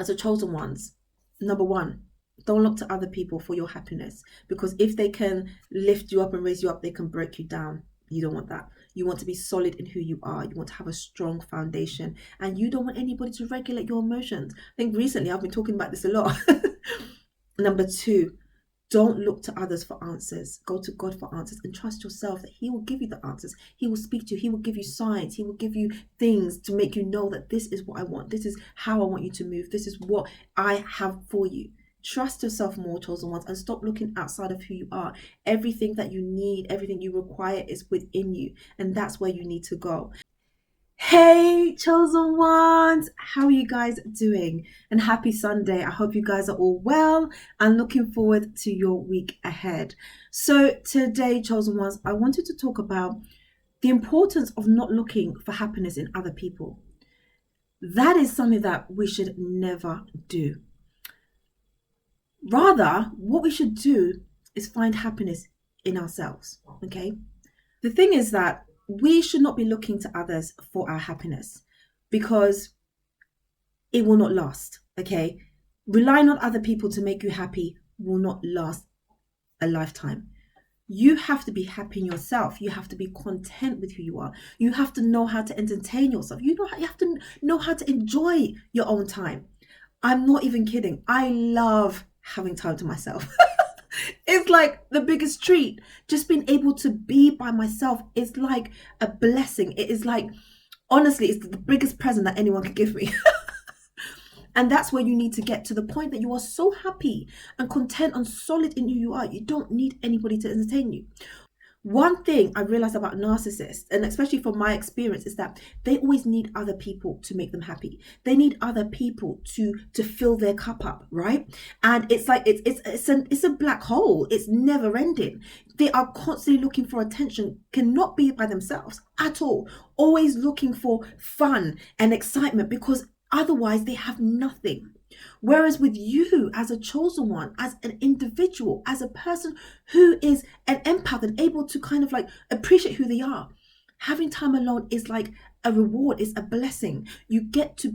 as a chosen ones, number one, don't look to other people for your happiness, because if they can lift you up and raise you up, they can break you down. You don't want that. You want to be solid in who you are. You want to have a strong foundation, and you don't want anybody to regulate your emotions. I think recently I've been talking about this a lot. Number two, don't look to others for answers. Go to God for answers and trust yourself that He will give you the answers. He will speak to you. He will give you signs. He will give you things to make you know that this is what I want. This is how I want you to move. This is what I have for you. Trust yourself more, chosen ones, and stop looking outside of who you are. Everything that you need, everything you require is within you, and that's where you need to go. Hey, chosen ones, how are you guys doing? And happy Sunday. I hope you guys are all well and looking forward to your week ahead. So today, chosen ones, I wanted to talk about the importance of not looking for happiness in other people. That is something that we should never do. Rather, what we should do is find happiness in ourselves, okay? The thing is that we should not be looking to others for our happiness, because it will not last, okay? Relying on other people to make you happy will not last a lifetime. You have to be happy in yourself. You have to be content with who you are. You have to know how to entertain yourself. You have to know how to enjoy your own time. I'm not even kidding. I love having time to myself. It's like the biggest treat. Just being able to be by myself is like a blessing. It is like, honestly, it's the biggest present that anyone could give me. And that's where you need to get to the point that you are so happy and content and solid in who you are. You don't need anybody to entertain you. One thing I realized about narcissists, and especially from my experience, is that they always need other people to make them happy. They need other people to fill their cup up, right? And it's like it's a black hole. It's never ending. They are constantly looking for attention, cannot be by themselves at all. Always looking for fun and excitement, because otherwise they have nothing. Whereas with you as a chosen one, as an individual, as a person who is an empath and able to kind of like appreciate who they are, having time alone is like a reward, is a blessing. You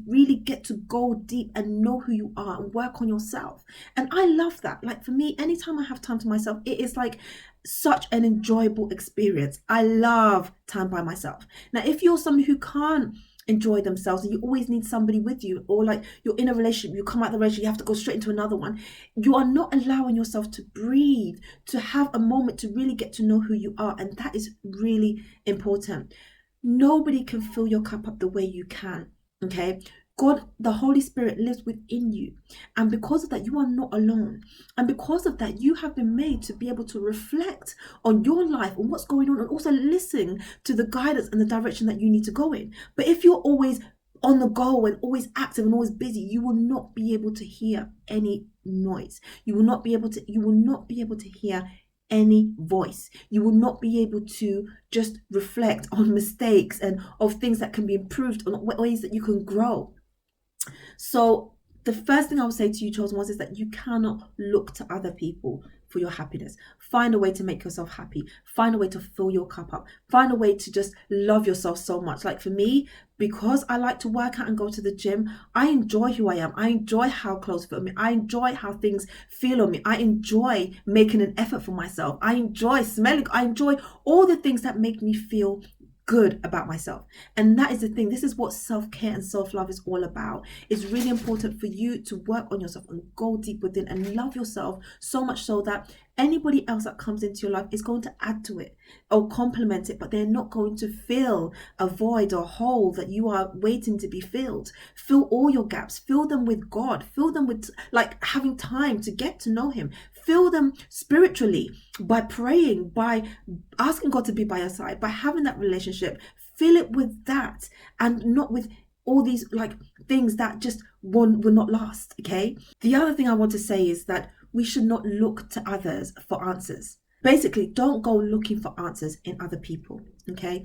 really get to go deep and know who you are and work on yourself. And I love that. Like for me, anytime I have time to myself, it is like such an enjoyable experience. I love time by myself. Now, if you're somebody who can't enjoy themselves and you always need somebody with you, or like you're in a relationship, you come out of the relationship, you have to go straight into another one, you are not allowing yourself to breathe, to have a moment to really get to know who you are. And that is really important. Nobody can fill your cup up the way you can, okay? God, the Holy Spirit, lives within you. And because of that, you are not alone. And because of that, you have been made to be able to reflect on your life and what's going on, and also listen to the guidance and the direction that you need to go in. But if you're always on the go and always active and always busy, you will not be able to hear any noise. You will not be able to hear any voice. You will not be able to just reflect on mistakes and of things that can be improved, on ways that you can grow. So the first thing I would say to you, chosen ones, is that you cannot look to other people for your happiness. Find a way to make yourself happy. Find a way to fill your cup up. Find a way to just love yourself so much. Like for me, because I like to work out and go to the gym, I enjoy who I am. I enjoy how clothes fit on me. I enjoy how things feel on me. I enjoy making an effort for myself. I enjoy smelling. I enjoy all the things that make me feel good about myself. And that is the thing. This is what self-care and self-love is all about. It's really important for you to work on yourself and go deep within and love yourself so much so that anybody else that comes into your life is going to add to it or complement it, but they're not going to fill a void or hole that you are waiting to be filled. Fill all your gaps. Fill them with God. Fill them with like having time to get to know Him. Fill them spiritually by praying, by asking God to be by your side, by having that relationship. Fill it with that and not with all these like things that just will not last, okay? The other thing I want to say is that we should not look to others for answers. Basically, don't go looking for answers in other people, okay?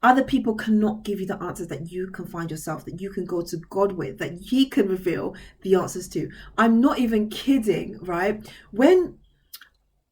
Other people cannot give you the answers that you can find yourself, that you can go to God with, that He can reveal the answers to. I'm not even kidding, right? When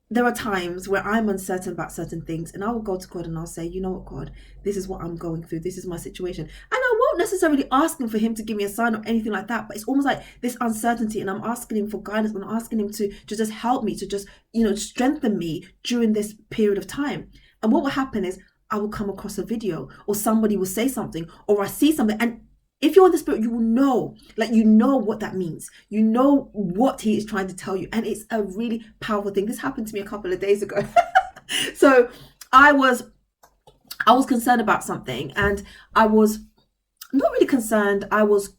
there are times where I'm uncertain about certain things, and I will go to God and I'll say, you know what, God, this is what I'm going through. This is my situation. And I won't necessarily asking for him to give me a sign or anything like that, but it's almost like this uncertainty, and I'm asking him for guidance, and I'm asking him to just help me, to just, strengthen me during this period of time. And what will happen is I will come across a video, or somebody will say something, or I see something, and if you're in the spirit, you will know, like, what that means. You know what he is trying to tell you. And it's a really powerful thing. This happened to me a couple of days ago. So I was concerned about something, and I was not really concerned. I was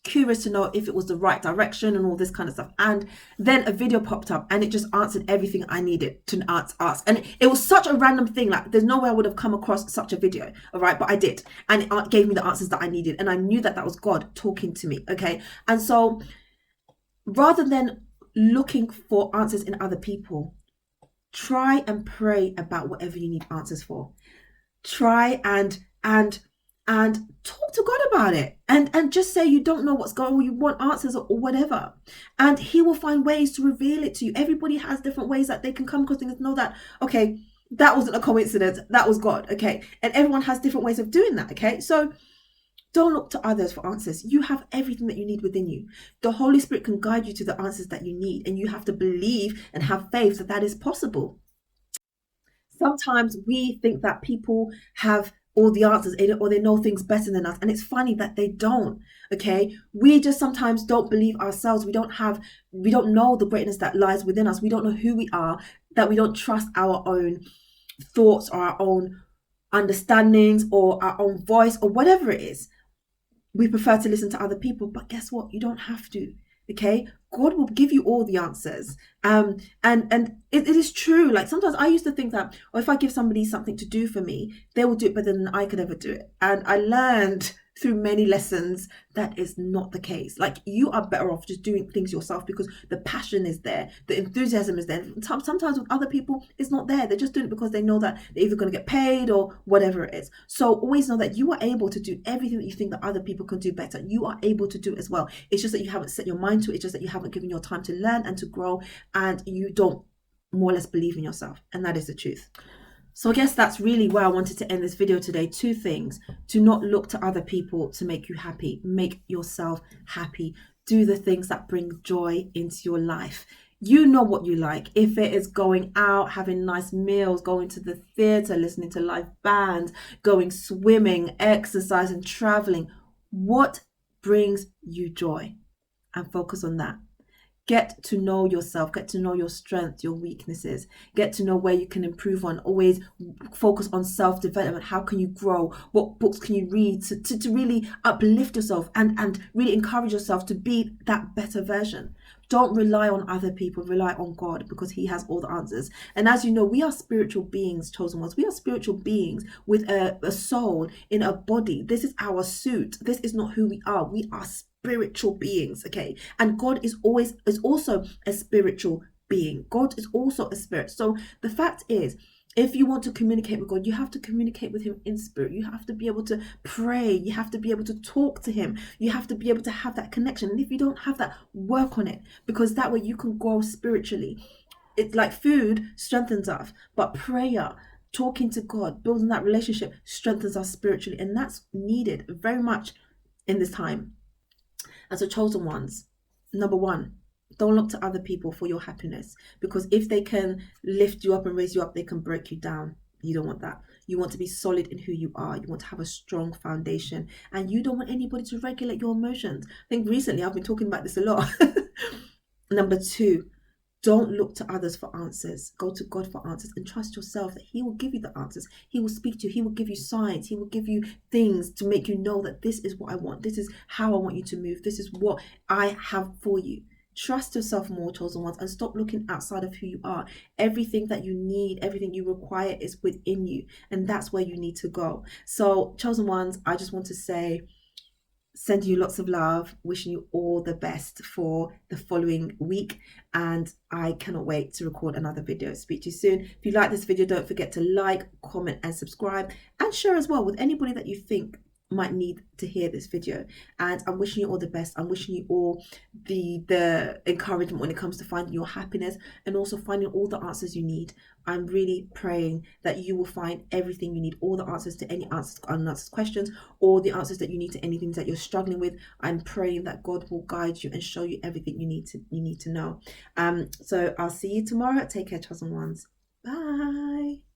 curious to know if it was the right direction and all this kind of stuff. And then a video popped up, and it just answered everything I needed to ask. And it was such a random thing. Like, there's no way I would have come across such a video. All right. But I did. And it gave me the answers that I needed. And I knew that that was God talking to me. Okay. And so rather than looking for answers in other people, try and pray about whatever you need answers for. Try and talk to God about it, and just say you don't know what's going on, you want answers or whatever, and he will find ways to reveal it to you. Everybody has different ways that they can come across things, know that, okay, that wasn't a coincidence, that was God. Okay. And everyone has different ways of doing that. Okay. So don't look to others for answers. You have everything that you need within you. The Holy Spirit can guide you to the answers that you need, and you have to believe and have faith that that is possible. Sometimes we think that people have all the answers, or they know things better than us, and it's funny that they don't. Okay, we just sometimes don't believe ourselves. We don't know the greatness that lies within us. We don't know who we are, that we don't trust our own thoughts or our own understandings or our own voice or whatever it is. We prefer to listen to other people, but guess what? You don't have to. Okay, God will give you all the answers. And it is true. Like, sometimes I used to think that, if I give somebody something to do for me, they will do it better than I could ever do it. And I learned through many lessons that is not the case. Like, you are better off just doing things yourself, because the passion is there, the enthusiasm is there. Sometimes with other people, it's not there. They're just doing it because they know that they're either going to get paid or whatever it is. So always know that you are able to do everything that you think that other people can do better. You are able to do it as well. It's just that you haven't set your mind to it. It's just that you haven't given your time to learn and to grow, and you don't more or less believe in yourself. And that is the truth. So I guess that's really where I wanted to end this video today. 2 things. Do not look to other people to make you happy. Make yourself happy. Do the things that bring joy into your life. You know what you like. If it is going out, having nice meals, going to the theatre, listening to live bands, going swimming, exercising, traveling, what brings you joy? And focus on that. Get to know yourself, get to know your strengths, your weaknesses, get to know where you can improve on. Always focus on self-development. How can you grow? What books can you read to really uplift yourself and really encourage yourself to be that better version? Don't rely on other people, rely on God, because he has all the answers. And as you know, we are spiritual beings, chosen ones. We are spiritual beings with a soul in a body. This is our suit. This is not who we are. We are spiritual beings, okay? And God is also a spiritual being. God is also a spirit. So the fact is, if you want to communicate with God, you have to communicate with him in spirit. You have to be able to pray. You have to be able to talk to him. You have to be able to have that connection. And if you don't have that, work on it, because that way you can grow spiritually. It's like food strengthens us, but prayer, talking to God, building that relationship strengthens us spiritually. And that's needed very much in this time. And so, chosen ones, number 1, don't look to other people for your happiness, because if they can lift you up and raise you up, they can break you down. You don't want that. You want to be solid in who you are. You want to have a strong foundation, and you don't want anybody to regulate your emotions. I think recently I've been talking about this a lot. Number 2, don't look to others for answers. Go to God for answers, and trust yourself that he will give you the answers. He will speak to you. He will give you signs. He will give you things to make you know that this is what I want. This is how I want you to move. This is what I have for you. Trust yourself more, chosen ones, and stop looking outside of who you are. Everything that you need, everything you require is within you, and that's where you need to go. So, chosen ones, I just want to say, send you lots of love, wishing you all the best for the following week, and I cannot wait to record another video. Speak to you soon. If you like this video, don't forget to like, comment and subscribe, and share as well with anybody that you think might need to hear this video. And I'm wishing you all the best. I'm wishing you all the encouragement when it comes to finding your happiness, and also finding all the answers you need. I'm really praying that you will find everything you need, all the answers to any unanswered questions, or the answers that you need to anything that you're struggling with. I'm praying that God will guide you and show you everything you need to know. So I'll see you tomorrow. Take care, chosen ones. Bye.